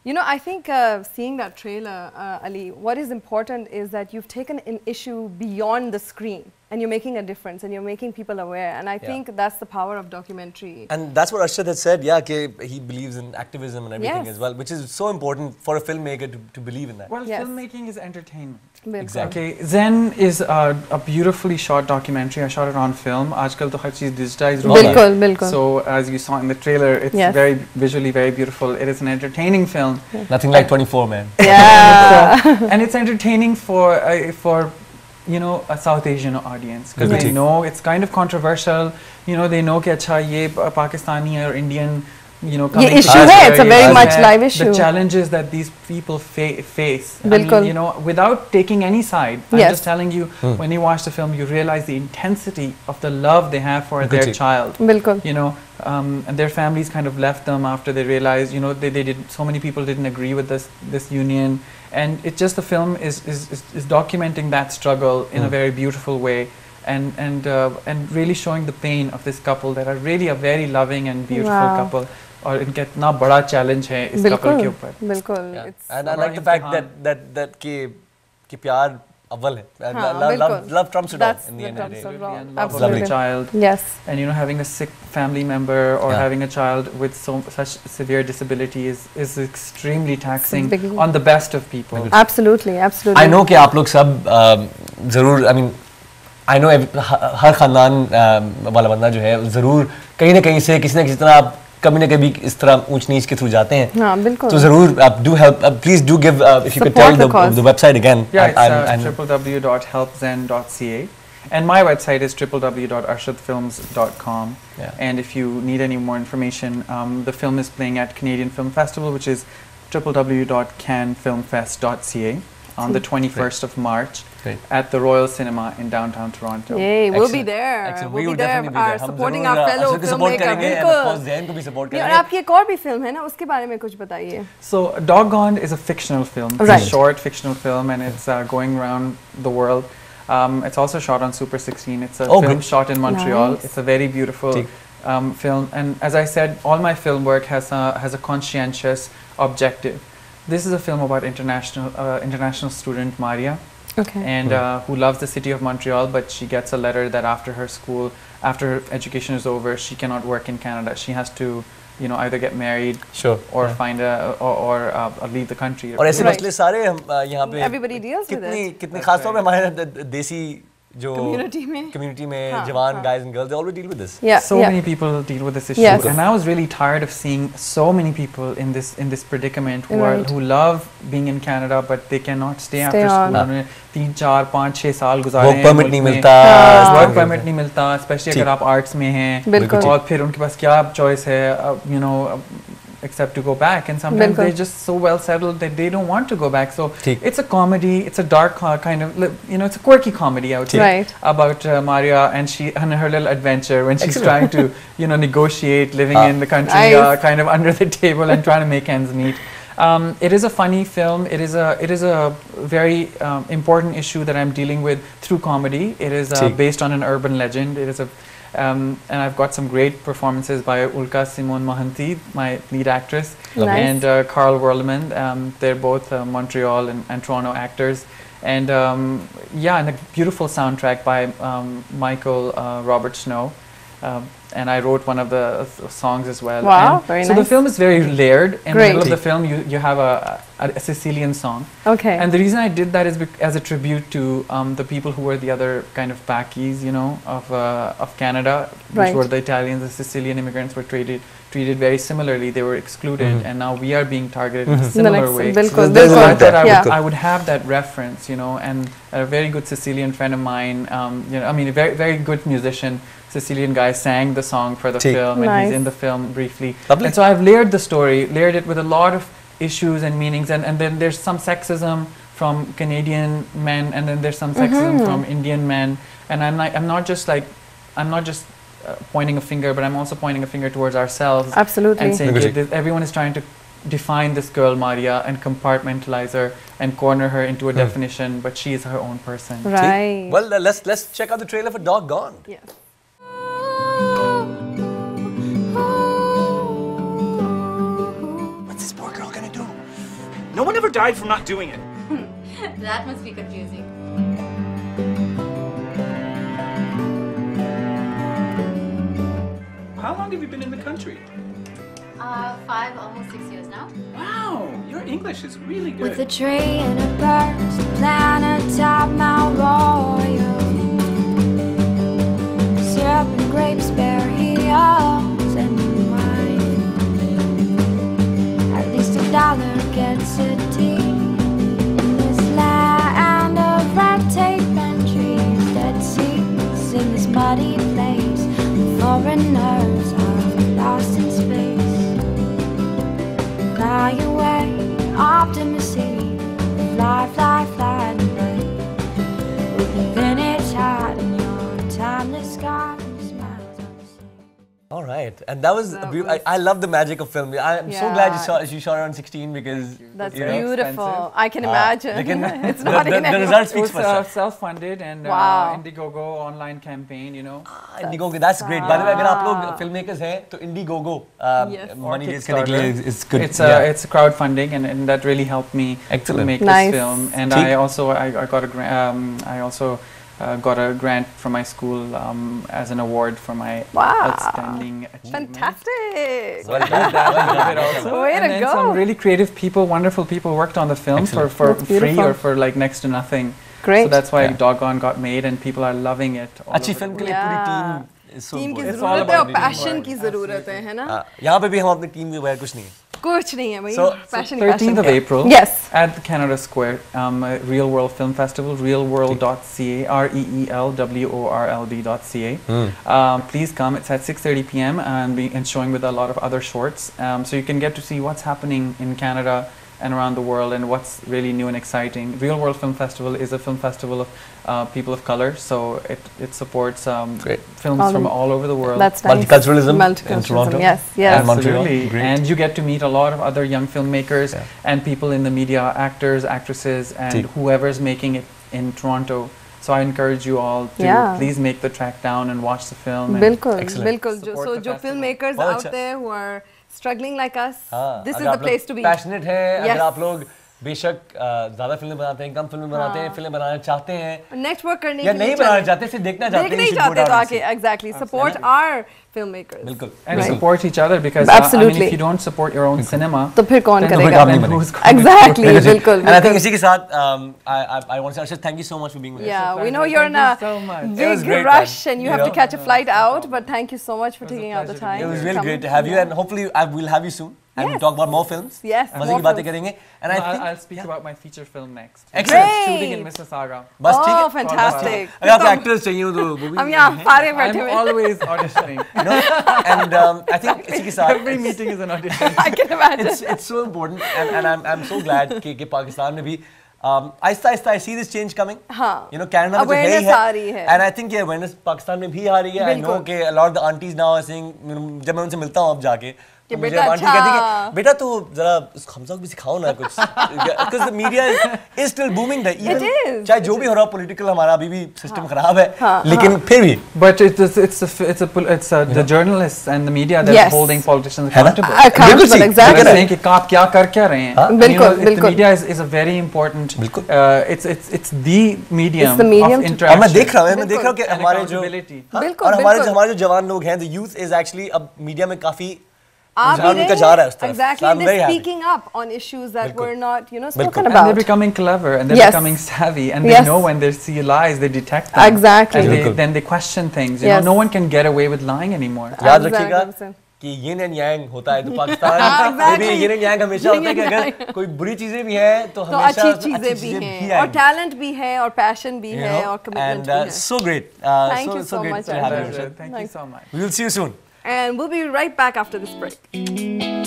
You know, I think seeing that trailer, Ali, what is important is that you've taken an issue beyond the screen and you're making a difference and you're making people aware. And I think that's the power of documentary. And that's what Arshad had said, yeah, he believes in activism and everything as well, which is so important for a filmmaker to believe in that. Well, filmmaking is entertainment. Exactly. Okay, Zen is a beautifully shot documentary. I shot it on film. Aajkal to har cheez digitized ho gayi. So as you saw in the trailer, it's very visually very beautiful. It is an entertaining film. Nothing like 24, man. Yeah. And it's entertaining for you know, a South Asian audience, because they know it's kind of controversial. You know, they know कि अच्छा ये Pakistani or Indian, you know, coming issue hai, it's a very much live issue. The challenges that these people face. I mean, you know, without taking any side, I'm just telling you, when you watch the film, you realize the intensity of the love they have for their child. Bilkul. You know, and their families kind of left them after they realized, you know, so many people didn't agree with this union. And it just, the film is documenting that struggle in a very beautiful way, and really showing the pain of this couple that are really a very loving and beautiful couple. और इनका इतना बड़ा challenge है इस couple के ऊपर. बिल्कुल. And I like the fact that कि प्यार अव्वल है. Love trumps it all in the end of the day. Love of a child. Yes. And you know, having a sick family member or having a child with such severe disability is extremely taxing on the best of people. Absolutely, absolutely. I know कि आप लोग सब ज़रूर, I mean, I know हर खानदान वाला बंदा जो है ज़रूर कहीं ना कहीं से किसी न किसी तरह आप कभी न कभी इस तरह ऊंच नीच के थ्रू जाते हैं. हाँ, बिल्कुल. तो ज़रूर do help. Please do give if you could tell the website again. Yeah, it's www.helpzen.ca. And my website is www.arshadfilms.com. And if you need any more information, the film is playing at Canadian Film Festival, which is www.canfilmfest.ca on the 21st of March at the Royal Cinema in downtown Toronto. Yay, we'll be there. We'll be there. Supporting our fellow filmmaker. बिल्कुल. और आपकी एक और भी film है ना, उसके बारे में कुछ बताइए. So Doggone is a fictional film. It's a short fictional film, and it's going around the world. It's also shot on Super 16. It's a film shot in Montreal. It's a very beautiful film. And as I said, all my film work has a conscientious objective. This is a film about international student Maria, and who loves the city of Montreal, but she gets a letter that after her education is over, she cannot work in Canada. She has to, you know, either get married or find or leave the country. और ऐसे मसले सारे हम यहाँ पे everybody deals with it. कितने खास तौर पे हमारे देसी जो community में जवान guys and girls, they always deal with this. So many people deal with this issue, and I was really tired of seeing so many people in this predicament who love being in Canada, but they cannot stay after school. उन्होंने 3, 4, 5, 6 साल गुजारे हैं. Work permit नहीं मिलता. Work permit नहीं मिलता, especially अगर आप arts में हैं. और फिर उनके पास क्या choice है, you know, except to go back, and sometimes they're just so well settled that they don't want to go back. So it's a comedy, it's a dark kind of, you know, it's a quirky comedy, I would say, about Maria and her little adventure when she's trying to, you know, negotiate living in the country, kind of under the table and trying to make ends meet. It is a funny film. It is a very important issue that I'm dealing with through comedy. It is based on an urban legend. It is and I've got some great performances by Ulka Simone Mohanty, my lead actress, and Carl Werleman. They're both Montreal and Toronto actors. And and a beautiful soundtrack by Michael Robert Snow. And I wrote one of the songs as well. Wow, very nice. So the film is very layered. In the middle of the film, you have a Sicilian song. Okay. And the reason I did that is as a tribute to the people who were the other kind of backies, you know, of Canada, which were the Italians. The Sicilian immigrants were treated very similarly. They were excluded, and now we are being targeted in a similar way. So I thought I would have that reference, you know, and a very good Sicilian friend of mine, you know, I mean, a very, very good musician, Sicilian guy, sang the song for the film, and he's in the film briefly. And so I've layered the story, layered it with a lot of issues and meanings, and then there's some sexism from Canadian men, and then there's some sexism from Indian men, and I'm not just pointing a finger, but I'm also pointing a finger towards ourselves. Absolutely. And saying everyone is trying to define this girl Maria and compartmentalize her and corner her into a definition, but she is her own person. Right. Well, let's check out the trailer for Doggone. Yes. What's this poor girl gonna do? No one ever died from not doing it. That must be confusing. How long have you been in the country? 5, almost 6 years now. Wow, your English is really good. With a tree and a bird, a planet top Mount Royal. Syrup and grapes, berries and wine. At least $1 gets a tea in this land of red tape and trees. Dead seas in this muddy place. Foreigners are lost in space. Fly away, optimism. Fly, fly, fly tonight. With a vintage hat and your timeless scarf and smiles on the sea. All right, and that was I love the magic of film. I'm so glad you shot it on 16 because that's you know, beautiful. expensive. I can imagine. It's not in the result speaks It for itself. was self-funded and Wow. Indiegogo online campaign, you know. Indiegogo, that's great. By the way, अगर आप लोग filmmakers हैं, तो Indiegogo money raise करने के लिए is good. It's crowdfunding, and that really helped me to make Nice. this film. And I also got a grant. I also got a grant from my school as an award for my outstanding achievement. Fantastic. Well done. Way And to then go. some really creative people, wonderful people worked on the film for That's free beautiful. or for like next to nothing. Great. So that's why Doggone got made and people are loving it. all अच्छी over film the के लिए पूरी team is so team की important. It's all जरूरत है और about passion teamwork. की जरूरत है ना? यहाँ पे भी हम अपनी टीम के बगैर कुछ नहीं है. कुछ नहीं है भाई. So Passion, 13th of passion. April Yes. at the Canada Square, Real World Film Festival, realworld.ca, REELWORLD.ca. Please come. It's at 6:30 p.m. and showing with a lot of other shorts. So you can get to see what's happening in Canada and around the world and what's really new and exciting. Real World Film Festival is a film festival of people of color, so it supports films from all over the world. That's nice. Multiculturalism in Toronto. Yes, yes. And Montreal. Absolutely. Great. And you get to meet a lot of other young filmmakers and people in the media, actors, actresses, and whoever's making it in Toronto. So I encourage you all to please make the track down and watch the film. बिल्कुल, Excellent. बिल्कुल. Support So the जो festival. filmmakers बहुत out अच्छा. there who are struggling like us, this is अगर the आप लोग place to be. passionate हैं, Yes. अगर आप लोग बेशक ज़्यादा फिल्में बनाते हैं, कम फिल्में बनाते हैं, फिल्में बनाना चाहते हैं, Network करने या के नहीं लिए बनाना चलें. चाहते, सिर्फ देखना चाहते हैं, देखना ही you should go चाहते तो down and आके see. exactly support our filmmakers. बिल्कुल. And Right. support each other because Absolutely. I mean, if you don't support your own cinema, तो फिर कौन then करेगा? then who's going Exactly, to do it? बिल्कुल. And I think इसी के साथ I want to say Arshad, thank you so much for being with us. Yeah, we pleasure. know you're in Thank a you so much. It was big great, rush man. and you You have to know? catch a flight out, but thank you so much for taking out the pleasure to time. be It was to really come. great to have you, and hopefully we'll have you soon. And we'll Yes. talk about more films. Yes, मजे more की बातें films. करेंगे. And I think I'll speak about my feature film next. Excellent. It's shooting in Great. Mississauga. बस ठीक Oh, है. fantastic. अगर आपको actors चाहिए हो तो वो भी हम यहाँ सारे बैठे I'm हुए हैं. always auditioning. you know. And I think इसी के साथ Every meeting is an audition. I can imagine. it's so important, and I'm so glad कि पाकिस्तान में भी Aahista Aahista I see this change coming. हाँ. You know, Canada में तो है ही Awareness आ रही है. है. And I think ये awareness पाकिस्तान में भी आ रही है. I know कि a lot of the aunties now are saying, जब मैं उनसे मिलता हूँ अब जाके, तो मुझे बेटा आंटी कहती है अच्छा. कि बेटा तो जरा हमसा भी सिखाओ ना कुछ. Because the media is still booming there. Even is. चाहे जो भी हो रहा political हमारा अभी भी system खराब है. लेकिन फिर भी. But it's the journalists and the media that Yes. are holding politicians है ना? accountable. Accountable, बिल्कुल सही. exactly. They're saying कि आप क्या कर क्या रहे हैं? हाँ. And you know, बिल्कुल, the media is a very important. बिल्कुल. It's the medium It's the medium of to- interaction. और मैं देख रहा हूँ कि and हमारे जो accountability. हाँ, बिल्कुल, और बिल्कुल. हमारे जो जवान लोग हैं, the youth is actually अब मीडिया में काफी आप रुझान उनका जा रहा है उस तरफ. Exactly. So I'm very They're happy. speaking up on issues that बिल्कुल. were not, बिल्कुल. spoken And they're about. becoming clever and they're Yes. becoming savvy and they Yes. know when they see lies, they detect them. Exactly. And बिल्कुल. then they question things. You Yes. know, no one can get away with lying anymore. याद रखिएगा Exactly. कि yin and yang होता है तो पाकिस्तान में भी yin and yang हमेशा होता है कि अगर कोई बुरी चीजें भी हैं तो तो हमेशा अच्छी चीजें भी हैं और टैलेंट भी है और पैशन भी है और कमिटमेंट भी है. so great. Thank you so great much, to have you, Arshad. Arshad. Thank you so much. We will see you soon. And we'll be right back after this break.